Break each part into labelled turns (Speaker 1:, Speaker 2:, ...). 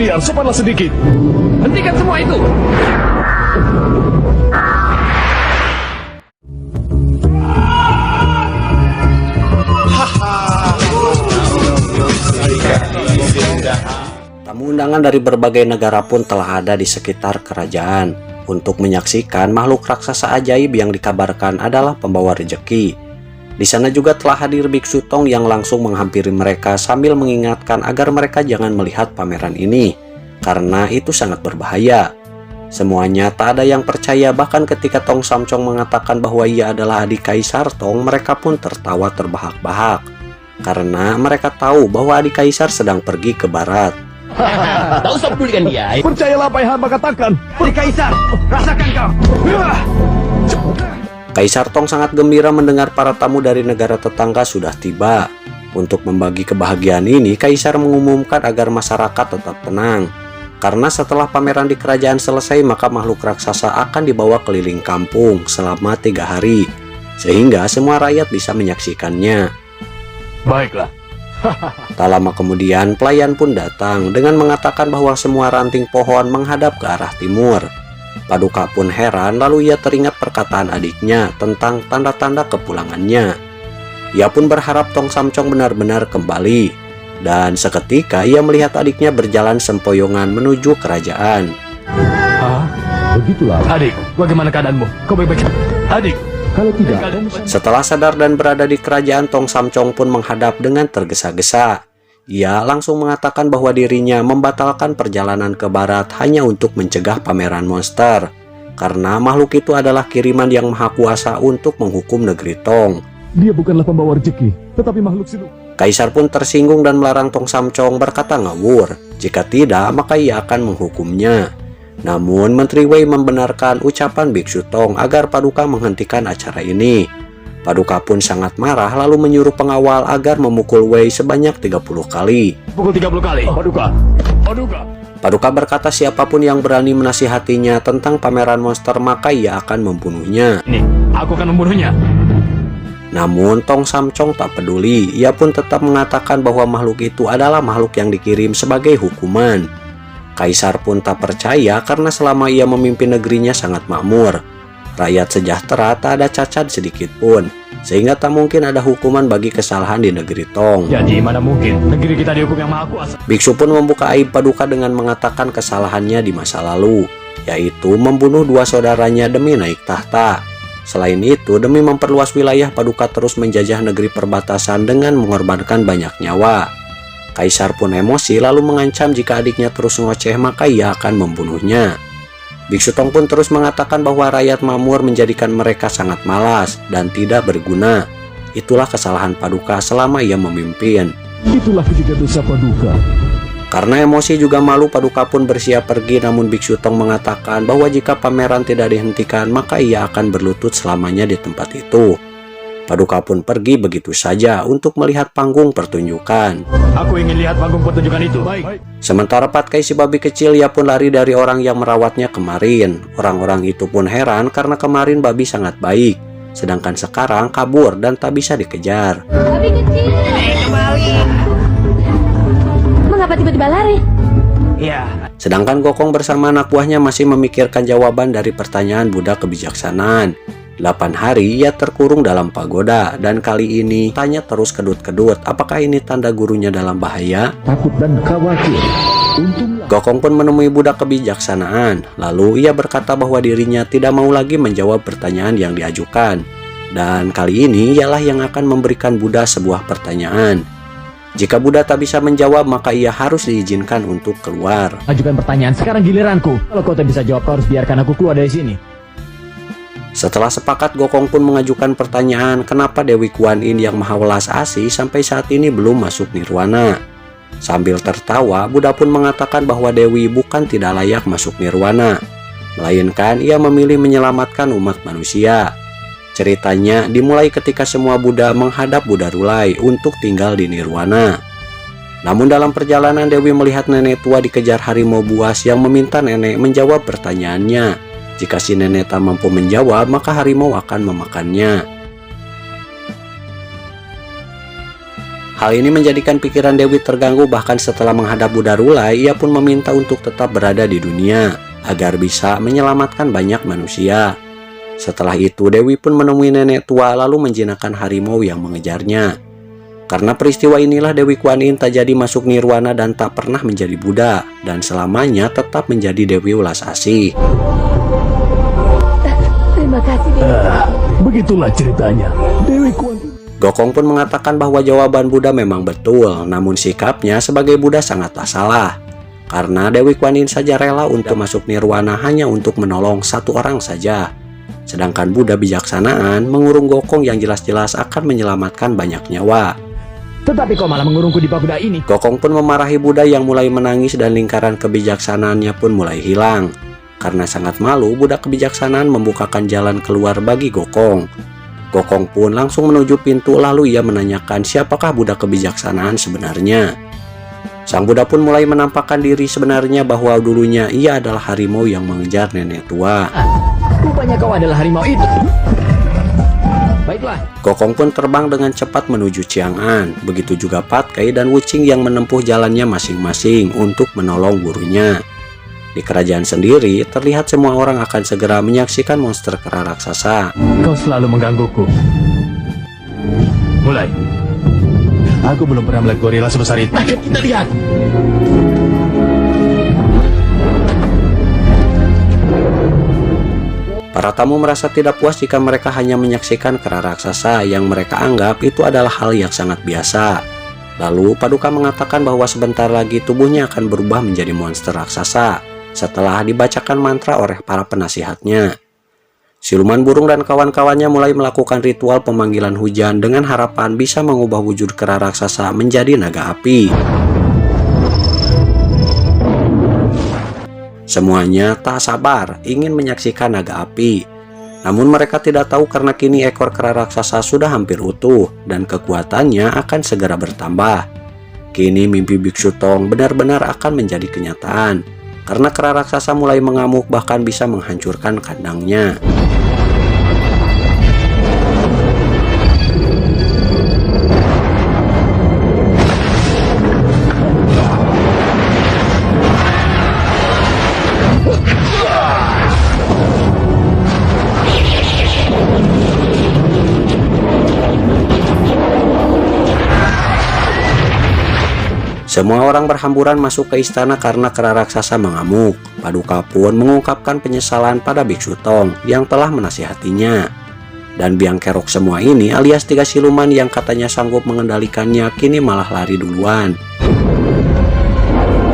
Speaker 1: liar, sopanlah sedikit.
Speaker 2: Hentikan semua itu.
Speaker 3: Tamu undangan dari berbagai negara pun telah ada di sekitar kerajaan untuk menyaksikan makhluk raksasa ajaib yang dikabarkan adalah pembawa rejeki. Di sana juga telah hadir Biksu Tong yang langsung menghampiri mereka sambil mengingatkan agar mereka jangan melihat pameran ini, karena itu sangat berbahaya. Semuanya tak ada yang percaya, bahkan ketika Tong Samcong mengatakan bahwa ia adalah adik Kaisar Tong, mereka pun tertawa terbahak-bahak. Karena mereka tahu bahwa adik Kaisar sedang pergi ke barat.
Speaker 2: Tak usah pedulikan dia.
Speaker 1: Percayalah apa yang hamba katakan.
Speaker 2: Adik Kaisar, rasakan kau.
Speaker 3: Kaisar Tong sangat gembira mendengar para tamu dari negara tetangga sudah tiba. Untuk membagi kebahagiaan ini, Kaisar mengumumkan agar masyarakat tetap tenang. Karena setelah pameran di kerajaan selesai, maka makhluk raksasa akan dibawa keliling kampung selama 3 hari. Sehingga semua rakyat bisa menyaksikannya.
Speaker 1: Baiklah.
Speaker 3: Tak lama kemudian, pelayan pun datang dengan mengatakan bahwa semua ranting pohon menghadap ke arah timur. Paduka pun heran, lalu ia teringat perkataan adiknya tentang tanda-tanda kepulangannya. Ia pun berharap Tong Samcong benar-benar kembali. Dan seketika ia melihat adiknya berjalan sempoyongan menuju kerajaan.
Speaker 1: Begitulah.
Speaker 2: Adik, bagaimana keadaanmu? Kau baik-baik? Adik.
Speaker 1: Kalau tidak,
Speaker 3: Setelah sadar dan berada di kerajaan, Tong Samcong pun menghadap dengan tergesa-gesa. Ia langsung mengatakan bahwa dirinya membatalkan perjalanan ke barat hanya untuk mencegah pameran monster. Karena makhluk itu adalah kiriman yang maha kuasa untuk menghukum negeri Tong.
Speaker 1: dia bukanlah pembawa rezeki, tetapi makhluk siluman.
Speaker 3: Kaisar pun tersinggung dan melarang Tong Samcong berkata ngawur. Jika tidak, maka ia akan menghukumnya. Namun Menteri Wei membenarkan ucapan Biksu Tong agar Paduka menghentikan acara ini. Paduka pun sangat marah lalu menyuruh pengawal agar memukul Wei sebanyak 30 kali.
Speaker 2: Pukul 30 kali.
Speaker 1: Paduka. Paduka.
Speaker 3: Paduka berkata siapapun yang berani menasihatinya tentang pameran monster maka ia akan membunuhnya.
Speaker 2: Ini, aku akan membunuhnya.
Speaker 3: Namun Tong Samcong tak peduli. Ia pun tetap mengatakan bahwa makhluk itu adalah makhluk yang dikirim sebagai hukuman. Kaisar pun tak percaya karena selama ia memimpin negerinya sangat makmur. Rakyat sejahtera, tak ada cacat sedikit pun. Sehingga tak mungkin ada hukuman bagi kesalahan di negeri Tong.
Speaker 2: Jadi mana mungkin negeri kita dihukum yang maha kuasa.
Speaker 3: Biksu pun membuka aib Paduka dengan mengatakan kesalahannya di masa lalu, yaitu membunuh 2 saudaranya demi naik tahta. Selain itu, demi memperluas wilayah, Paduka terus menjajah negeri perbatasan dengan mengorbankan banyak nyawa. Kaisar pun emosi lalu mengancam jika adiknya terus ngoceh maka ia akan membunuhnya. Biksu Tong pun terus mengatakan bahwa rakyat makmur menjadikan mereka sangat malas dan tidak berguna. Itulah kesalahan Paduka selama ia memimpin.
Speaker 1: Itulah ketiga dosa Paduka.
Speaker 3: Karena emosi juga malu, Paduka pun bersiap pergi, namun Biksu Tong mengatakan bahwa jika pameran tidak dihentikan maka ia akan berlutut selamanya di tempat itu. Paduka pun pergi begitu saja untuk melihat panggung pertunjukan.
Speaker 2: Aku ingin lihat panggung pertunjukan itu. Baik.
Speaker 3: Sementara Patkai si babi kecil, ia pun lari dari orang yang merawatnya kemarin. Orang-orang itu pun heran karena kemarin babi sangat baik, sedangkan sekarang kabur dan tak bisa dikejar.
Speaker 4: Babi kecil.
Speaker 5: Kembali.
Speaker 4: Mengapa tiba-tiba lari?
Speaker 5: Ya,
Speaker 3: Sedangkan Gokong bersama anak buahnya masih memikirkan jawaban dari pertanyaan Buddha kebijaksanaan. 8 hari ia terkurung dalam pagoda, dan kali ini tanya terus kedut-kedut apakah ini tanda gurunya dalam bahaya.
Speaker 1: Takut dan khawatir. Untunglah.
Speaker 3: Gokong pun menemui Buddha kebijaksanaan. Lalu ia berkata bahwa dirinya tidak mau lagi menjawab pertanyaan yang diajukan. Dan kali ini ialah yang akan memberikan Buddha sebuah pertanyaan. Jika Buddha tak bisa menjawab maka ia harus diizinkan untuk keluar.
Speaker 2: Ajukan pertanyaan, sekarang giliranku. Kalau kau tak bisa jawab, kau harus biarkan aku keluar dari sini.
Speaker 3: Setelah sepakat, Gokong pun mengajukan pertanyaan kenapa Dewi Kuan Yin yang maha welas asih sampai saat ini belum masuk nirwana. Sambil tertawa, Buddha pun mengatakan bahwa Dewi bukan tidak layak masuk nirwana, melainkan ia memilih menyelamatkan umat manusia. Ceritanya dimulai ketika semua Buddha menghadap Buddha Rulai untuk tinggal di nirwana. Namun dalam perjalanan Dewi melihat nenek tua dikejar harimau buas yang meminta nenek menjawab pertanyaannya. Jika si nenek tak mampu menjawab, maka harimau akan memakannya. Hal ini menjadikan pikiran Dewi terganggu, bahkan setelah menghadap Buddha Rulai, ia pun meminta untuk tetap berada di dunia agar bisa menyelamatkan banyak manusia. Setelah itu Dewi pun menemui nenek tua lalu menjinakkan harimau yang mengejarnya. Karena peristiwa inilah Dewi Kuan Yin tak jadi masuk nirwana dan tak pernah menjadi Buddha, dan selamanya tetap menjadi Dewi Welas Asih.
Speaker 4: Terima kasih, Dewi.
Speaker 1: Begitulah ceritanya. Dewi Kuan Yin.
Speaker 3: Gokong pun mengatakan bahwa jawaban Buddha memang betul, namun sikapnya sebagai Buddha sangatlah salah. Karena Dewi Kuan Yin saja rela untuk masuk nirwana hanya untuk menolong satu orang saja. Sedangkan Buddha bijaksanaan mengurung Gokong yang jelas-jelas akan menyelamatkan banyak nyawa.
Speaker 2: Tetapi kau malah mengurungku di pagoda ini.
Speaker 3: Gokong pun memarahi Buddha yang mulai menangis dan lingkaran kebijaksanaannya pun mulai hilang. Karena sangat malu, Buddha kebijaksanaan membukakan jalan keluar bagi Gokong. Gokong pun langsung menuju pintu lalu ia menanyakan siapakah Buddha kebijaksanaan sebenarnya. Sang Buddha pun mulai menampakkan diri sebenarnya bahwa dulunya ia adalah harimau yang mengejar nenek tua.
Speaker 2: Rupanya kau adalah harimau itu. Baiklah.
Speaker 3: Gokong pun terbang dengan cepat menuju Chang'an. Begitu juga Pat Kai dan Wuching yang menempuh jalannya masing-masing untuk menolong gurunya. Di kerajaan sendiri, terlihat semua orang akan segera menyaksikan monster kera raksasa.
Speaker 1: Kau selalu menggangguku. Mulai. Aku belum pernah melihat gorila sebesar itu. Ayo kita lihat.
Speaker 3: Para tamu merasa tidak puas jika mereka hanya menyaksikan kera raksasa yang mereka anggap itu adalah hal yang sangat biasa. Lalu Paduka mengatakan bahwa sebentar lagi tubuhnya akan berubah menjadi monster raksasa setelah dibacakan mantra oleh para penasihatnya. Siluman burung dan kawan-kawannya mulai melakukan ritual pemanggilan hujan dengan harapan bisa mengubah wujud kera raksasa menjadi naga api. Semuanya tak sabar ingin menyaksikan naga api. Namun mereka tidak tahu karena kini ekor kera raksasa sudah hampir utuh dan kekuatannya akan segera bertambah. Kini mimpi Biksu Tong benar-benar akan menjadi kenyataan karena kera raksasa mulai mengamuk bahkan bisa menghancurkan kandangnya. Semua orang berhamburan masuk ke istana karena kera raksasa mengamuk. Paduka pun mengungkapkan penyesalan pada Biksu Tong yang telah menasihatinya. Dan biang kerok semua ini alias 3 siluman yang katanya sanggup mengendalikannya kini malah lari duluan.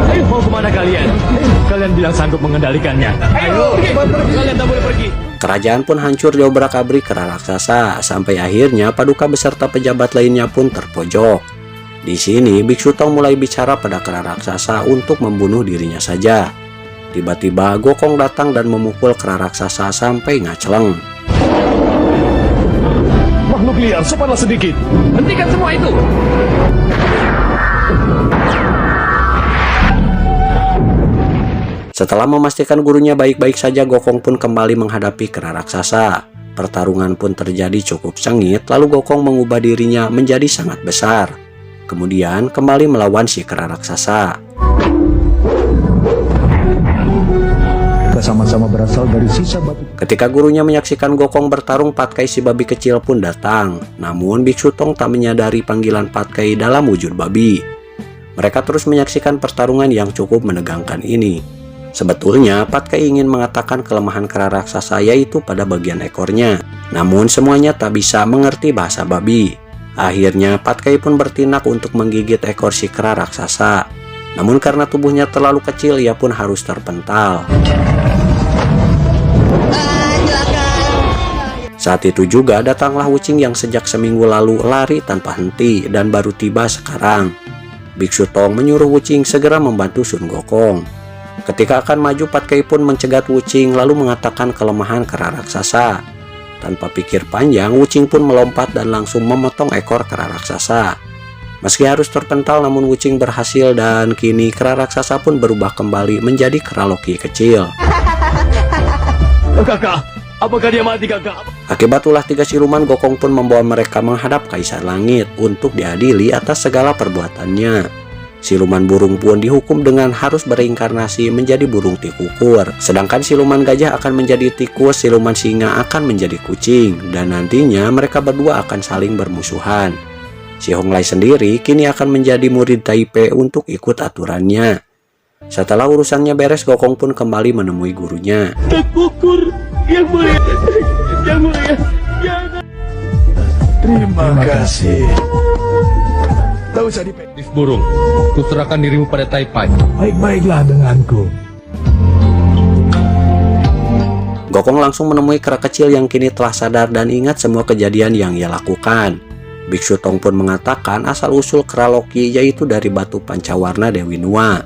Speaker 2: Ayo, mau kemana kalian? Kalian bilang sanggup mengendalikannya. Ayo, pergi. Kalian tak boleh pergi.
Speaker 3: Kerajaan pun hancur diobrak-abrik kera raksasa sampai akhirnya Paduka beserta pejabat lainnya pun terpojok. Di sini Biksu Tong mulai bicara pada kera raksasa untuk membunuh dirinya saja. Tiba-tiba Gokong datang dan memukul kera raksasa sampai ngaceleng.
Speaker 1: Makhluk liar, sopanlah sedikit.
Speaker 2: Hentikan semua itu.
Speaker 3: Setelah memastikan gurunya baik-baik saja, Gokong pun kembali menghadapi kera raksasa. Pertarungan pun terjadi cukup sengit, lalu Gokong mengubah dirinya menjadi sangat besar. Kemudian kembali melawan si kera raksasa.
Speaker 1: Kita sama-sama berasal dari sisa batu.
Speaker 3: Ketika gurunya menyaksikan Gokong bertarung, Pat Kai si babi kecil pun datang. Namun Biksu Tong tak menyadari panggilan Pat Kai dalam wujud babi. Mereka terus menyaksikan pertarungan yang cukup menegangkan ini. Sebetulnya Pat Kai ingin mengatakan kelemahan kera raksasa yaitu pada bagian ekornya. Namun semuanya tak bisa mengerti bahasa babi. Akhirnya Pat Kai pun bertindak untuk menggigit ekor si kera raksasa. Namun karena tubuhnya terlalu kecil, ia pun harus terpental. Saat itu juga datanglah Wuching yang sejak seminggu lalu lari tanpa henti dan baru tiba sekarang. Biksu Tong menyuruh Wuching segera membantu Sun Gokong. Ketika akan maju, Pat Kai pun mencegat Wuching lalu mengatakan kelemahan kera raksasa. Tanpa pikir panjang, Wuching pun melompat dan langsung memotong ekor kera raksasa. Meski harus terpental, namun Wuching berhasil dan kini kera raksasa pun berubah kembali menjadi kera Loki kecil.
Speaker 2: Kakak, Apakah dia mati, kakak?
Speaker 3: Akibat ulah 3 siluman, Gokong pun membawa mereka menghadap Kaisar Langit untuk diadili atas segala perbuatannya. Siluman burung pun dihukum dengan harus bereinkarnasi menjadi burung tikukur. Sedangkan siluman gajah akan menjadi tikus, siluman singa akan menjadi kucing. Dan nantinya mereka berdua akan saling bermusuhan. Si Honglai sendiri kini akan menjadi murid Taipei untuk ikut aturannya. Setelah urusannya beres, Gokong pun kembali menemui gurunya.
Speaker 2: Tikukur yang mulia. Yang mulia.
Speaker 1: Terima kasih. Tak usah dipegang.
Speaker 2: Burung, kuserahkan dirimu pada Taipei.
Speaker 1: Baik-baiklah denganku.
Speaker 3: Gokong langsung menemui kera kecil yang kini telah sadar dan ingat semua kejadian yang ia lakukan. Biksu Tong pun mengatakan asal-usul kera Loki yaitu dari batu pancawarna Dewi Nuwa.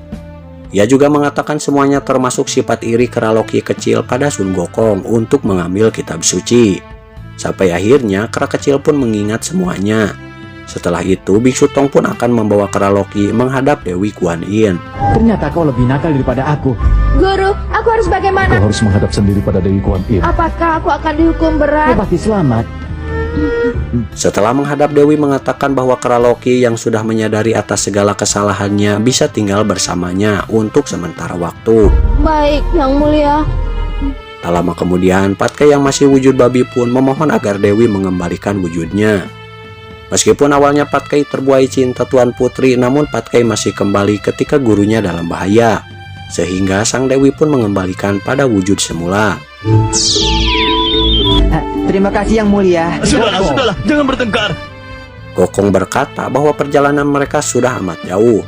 Speaker 3: Ia juga mengatakan semuanya termasuk sifat iri kera Loki kecil pada Sun Gokong untuk mengambil kitab suci. Sampai akhirnya kera kecil pun mengingat semuanya. Setelah itu, Biksu Tong pun akan membawa kera Loki menghadap Dewi Kuan Yin.
Speaker 5: Ternyata kau lebih nakal daripada aku.
Speaker 4: Guru, aku harus bagaimana?
Speaker 1: Kau harus menghadap sendiri pada Dewi Kuan Yin.
Speaker 4: Apakah aku akan dihukum berat?
Speaker 5: Kau pasti selamat.
Speaker 3: Setelah menghadap Dewi mengatakan bahwa kera Loki yang sudah menyadari atas segala kesalahannya bisa tinggal bersamanya untuk sementara waktu.
Speaker 4: Baik, Yang Mulia.
Speaker 3: Tak lama kemudian, Patkai yang masih wujud babi pun memohon agar Dewi mengembalikan wujudnya. Meskipun awalnya Patkai terbuai cinta Tuan Putri, namun Patkai masih kembali ketika gurunya dalam bahaya. Sehingga sang Dewi pun mengembalikan pada wujud semula.
Speaker 5: Terima kasih Yang Mulia.
Speaker 2: Sudahlah, jangan bertengkar.
Speaker 3: Gokong berkata bahwa perjalanan mereka sudah amat jauh.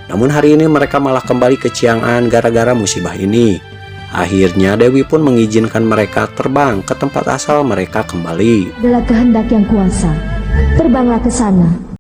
Speaker 3: Namun hari ini mereka malah kembali ke Chiang'an gara-gara musibah ini. Akhirnya Dewi pun mengizinkan mereka terbang ke tempat asal mereka kembali.
Speaker 4: Adalah kehendak yang kuasa. Terbanglah ke sana.